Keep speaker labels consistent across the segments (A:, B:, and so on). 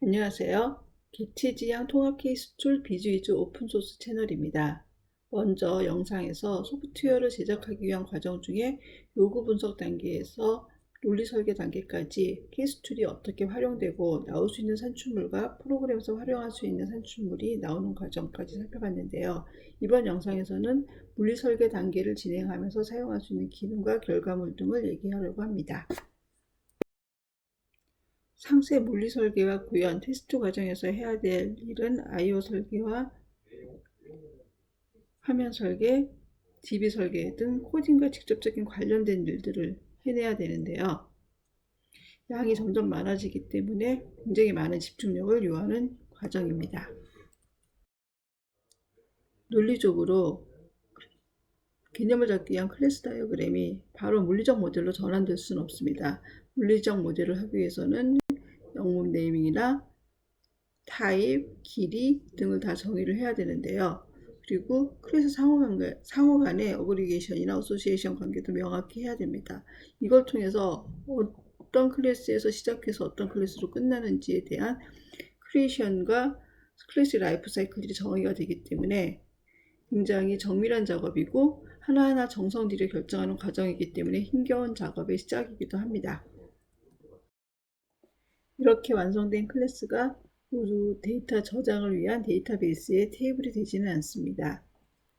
A: 안녕하세요. 기치지향 통합 케이스 툴 비즈위즈 오픈소스 채널입니다. 먼저 영상에서 소프트웨어를 제작하기 위한 과정 중에 요구 분석 단계에서 논리 설계 단계까지 케이스 툴이 어떻게 활용되고 나올 수 있는 산출물과 프로그램에서 활용할 수 있는 산출물이 나오는 과정까지 살펴봤는데요. 이번 영상에서는 물리 설계 단계를 진행하면서 사용할 수 있는 기능과 결과물 등을 얘기하려고 합니다. 상세 물리 설계와 구현, 테스트 과정에서 해야 될 일은 I/O 설계와 화면 설계, DB 설계 등 코딩과 직접적인 관련된 일들을 해내야 되는데요. 양이 점점 많아지기 때문에 굉장히 많은 집중력을 요하는 과정입니다. 논리적으로 개념을 잡기 위한 클래스 다이어그램이 바로 물리적 모델로 전환될 수는 없습니다. 물리적 모델을 하기 위해서는 영문 네이밍이나 타입, 길이 등을 다 정의를 해야 되는데요. 그리고 클래스 상호 간의 어그리게이션이나 어소시에이션 관계도 명확히 해야 됩니다. 이걸 통해서 어떤 클래스에서 시작해서 어떤 클래스로 끝나는지에 대한 크리에이션과 클래스 라이프 사이클이 정의가 되기 때문에 굉장히 정밀한 작업이고 하나하나 정성 들여 결정하는 과정이기 때문에 힘겨운 작업의 시작이기도 합니다. 이렇게 완성된 클래스가 모두 데이터 저장을 위한 데이터베이스에 테이블이 되지는 않습니다.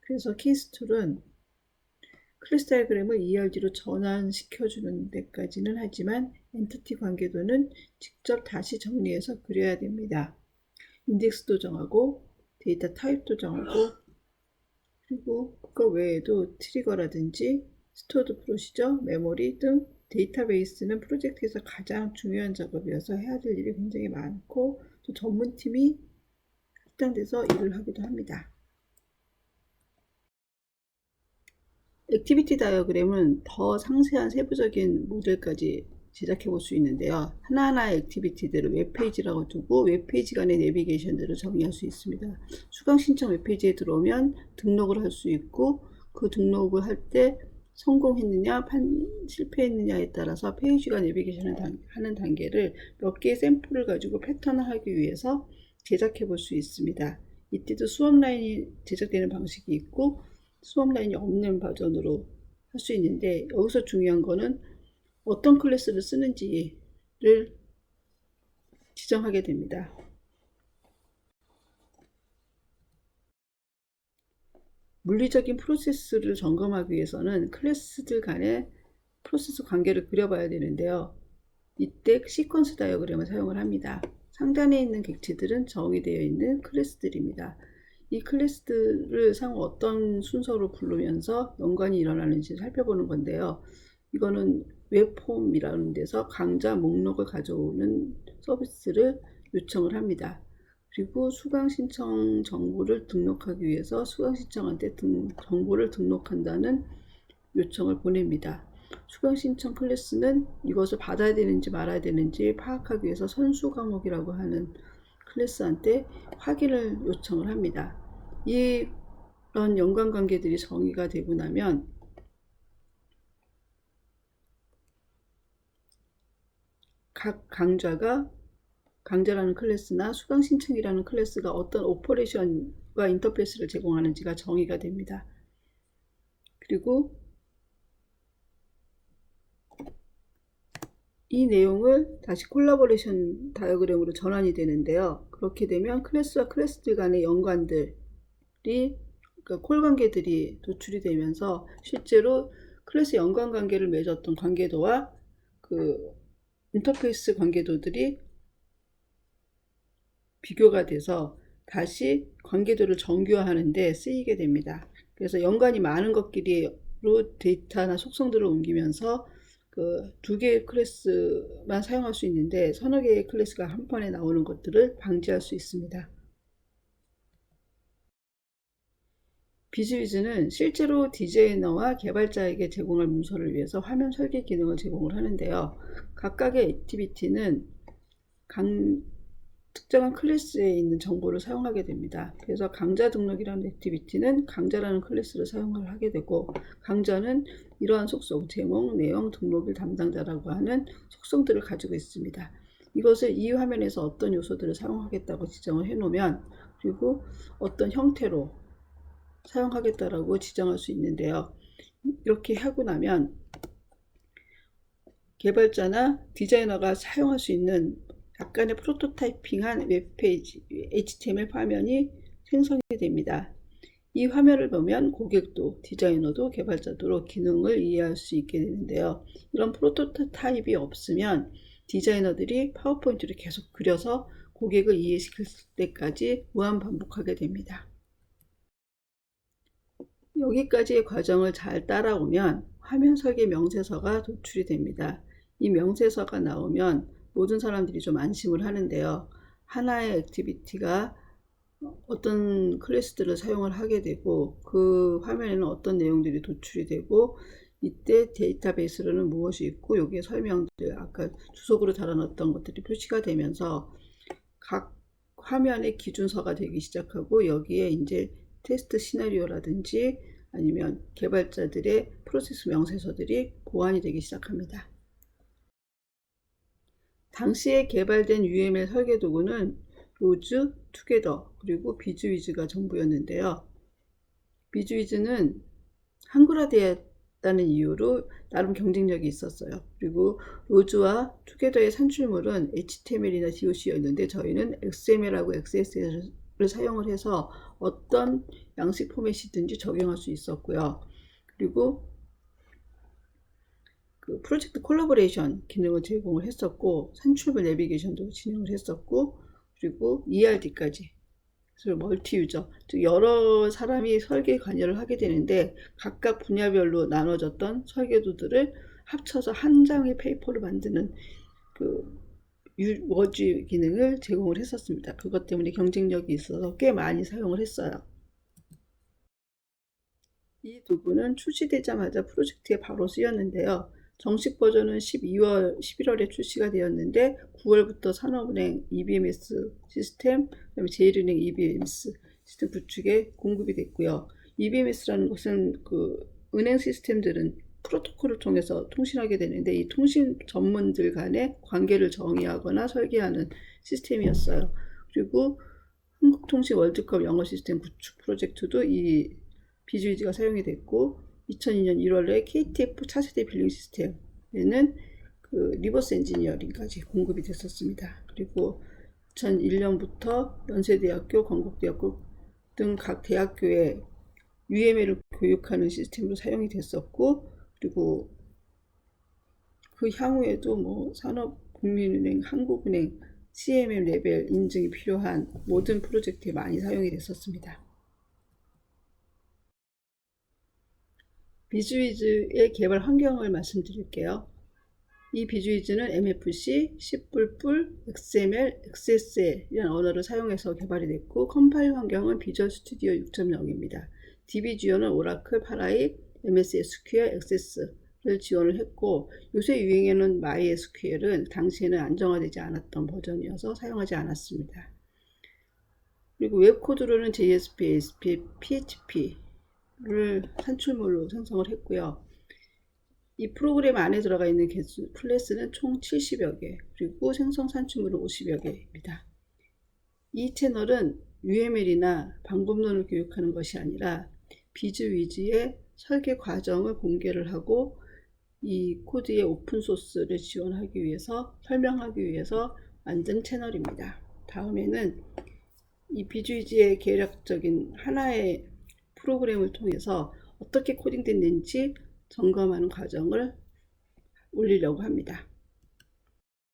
A: 그래서 케이스 툴은 클래스 다이어그램을 ERG로 전환시켜주는 데까지는 하지만 엔티티 관계도는 직접 다시 정리해서 그려야 됩니다. 인덱스도 정하고 데이터 타입도 정하고 그리고 그거 외에도 트리거라든지 스토어드 프로시저, 메모리 등 데이터베이스는 프로젝트에서 가장 중요한 작업이어서 해야 될 일이 굉장히 많고 또 전문팀이 합당돼서 일을 하기도 합니다. 액티비티 다이어그램은 더 상세한 세부적인 모델까지 제작해 볼 수 있는데요. 하나하나의 액티비티들을 웹페이지라고 두고 웹페이지 간의 내비게이션들을 정의할 수 있습니다. 수강 신청 웹페이지에 들어오면 등록을 할 수 있고 그 등록을 할 때 성공했느냐 실패했느냐에 따라서 페이지가 내비게이션을 하는 단계를 몇 개의 샘플을 가지고 패턴을 하기 위해서 제작해 볼 수 있습니다. 이때도 수업 라인이 제작되는 방식이 있고 수업 라인이 없는 버전으로 할 수 있는데 여기서 중요한 거는 어떤 클래스를 쓰는지를 지정하게 됩니다. 물리적인 프로세스를 점검하기 위해서는 클래스들 간의 프로세스 관계를 그려봐야 되는데요. 이때 시퀀스 다이어그램을 사용을 합니다. 상단에 있는 객체들은 정의되어 있는 클래스들입니다. 이 클래스들을 상호 어떤 순서로 부르면서 연관이 일어나는지 살펴보는 건데요. 이거는 웹폼이라는 데서 강좌 목록을 가져오는 서비스를 요청을 합니다. 그리고 수강 신청 정보를 등록하기 위해서 수강 신청한테 정보를 등록한다는 요청을 보냅니다. 수강 신청 클래스는 이것을 받아야 되는지 말아야 되는지 파악하기 위해서 선수 과목이라고 하는 클래스한테 확인을 요청을 합니다. 이런 연관관계들이 정의가 되고 나면 각 강좌라는 클래스나 수강 신청이라는 클래스가 어떤 오퍼레이션과 인터페이스를 제공하는지가 정의가 됩니다. 그리고 이 내용을 다시 콜라보레이션 다이어그램으로 전환이 되는데요. 그렇게 되면 클래스와 클래스들 간의 연관들이 그러니까 콜 관계들이 도출이 되면서 실제로 클래스 연관 관계를 맺었던 관계도와 그 인터페이스 관계도들이 비교가 돼서 다시 관계도를 정교화하는 데 쓰이게 됩니다. 그래서 연관이 많은 것끼리로 데이터나 속성들을 옮기면서 그 두 개의 클래스만 사용할 수 있는데 서너 개의 클래스가 한 번에 나오는 것들을 방지할 수 있습니다. 비즈위즈는 실제로 디자이너와 개발자에게 제공할 문서를 위해서 화면 설계 기능을 제공을 하는데요. 각각의 액티비티는 특정한 클래스에 있는 정보를 사용하게 됩니다. 그래서 강좌 등록이라는 액티비티는 강좌라는 클래스를 사용을 하게 되고 강좌는 이러한 속성, 제목, 내용, 등록일 담당자라고 하는 속성들을 가지고 있습니다. 이것을 이 화면에서 어떤 요소들을 사용하겠다고 지정을 해 놓으면, 그리고 어떤 형태로 사용하겠다라고 지정할 수 있는데요. 이렇게 하고 나면 개발자나 디자이너가 사용할 수 있는 약간의 프로토타이핑한 웹페이지, HTML 화면이 생성이 됩니다. 이 화면을 보면 고객도, 디자이너도, 개발자도 기능을 이해할 수 있게 되는데요. 이런 프로토타입이 없으면 디자이너들이 파워포인트를 계속 그려서 고객을 이해시킬 때까지 무한 반복하게 됩니다. 여기까지의 과정을 잘 따라오면 화면 설계 명세서가 도출이 됩니다. 이 명세서가 나오면 모든 사람들이 좀 안심을 하는데요. 하나의 액티비티가 어떤 클래스들을 사용을 하게 되고, 그 화면에는 어떤 내용들이 도출이 되고, 이때 데이터베이스로는 무엇이 있고, 여기에 설명들, 아까 주석으로 달아놨던 것들이 표시가 되면서 각 화면의 기준서가 되기 시작하고, 여기에 이제 테스트 시나리오라든지 아니면 개발자들의 프로세스 명세서들이 보완이 되기 시작합니다. 당시에 개발된 UML 설계 도구는 로즈, 투게더, 그리고 비즈위즈가 전부였는데요. 비즈위즈는 한글화되었다는 이유로 나름 경쟁력이 있었어요. 그리고 로즈와 투게더의 산출물은 HTML이나 DOC였는데 저희는 XML하고 XSS를 사용을 해서 어떤 양식 포맷이든지 적용할 수 있었고요. 그리고 그 프로젝트 콜라보레이션 기능을 제공을 했었고, 산출물 내비게이션도 진행을 했었고, 그리고 ERD까지, 그래서 멀티 유저, 즉 여러 사람이 설계 관여를 하게 되는데 각각 분야별로 나눠졌던 설계도들을 합쳐서 한 장의 페이퍼를 만드는 그 워즈 기능을 제공을 했었습니다. 그것 때문에 경쟁력이 있어서 꽤 많이 사용을 했어요. 이 도구는 출시되자마자 프로젝트에 바로 쓰였는데요. 정식 버전은 11월에 출시가 되었는데 9월부터 산업은행 EBMS 시스템, 그다음에 제일은행 EBMS 시스템 구축에 공급이 됐고요. EBMS라는 것은 그 은행 시스템들은 프로토콜을 통해서 통신하게 되는데 이 통신 전문들 간의 관계를 정의하거나 설계하는 시스템이었어요. 그리고 한국통신 월드컵 영어 시스템 구축 프로젝트도 이 비즈위즈가 사용이 됐고, 2002년 1월에 KTF 차세대 빌링 시스템에는 그 리버스 엔지니어링까지 공급이 됐었습니다. 그리고 2001년부터 연세대학교, 건국대학교 등 각 대학교에 UML을 교육하는 시스템으로 사용이 됐었고, 그리고 그 향후에도 뭐 산업국민은행, 한국은행, CMM 레벨 인증이 필요한 모든 프로젝트에 많이 사용이 됐었습니다. 비즈위즈의 개발 환경을 말씀드릴게요. 이 비즈위즈는 MFC, C++, XML, XSL이라는 언어를 사용해서 개발이 됐고, 컴파일 환경은 비주얼 스튜디오 6.0입니다. DB 지원은 오라클, 파라익, MS SQL, 액세스를 지원을 했고, 요새 유행하는 MySQL은 당시에는 안정화되지 않았던 버전이어서 사용하지 않았습니다. 그리고 웹코드로는 JSP, ASP, PHP를 산출물로 생성을 했고요. 이 프로그램 안에 들어가 있는 개수, 클래스는 총 70여 개, 그리고 생성 산출물은 50여 개입니다. 이 채널은 UML이나 방법론을 교육하는 것이 아니라 비즈위즈의 설계 과정을 공개를 하고 이 코드의 오픈소스를 지원하기 위해서, 설명하기 위해서 만든 채널입니다. 다음에는 이 비즈위즈의 계략적인 하나의 프로그램을 통해서 어떻게 코딩됐는지 점검하는 과정을 올리려고 합니다.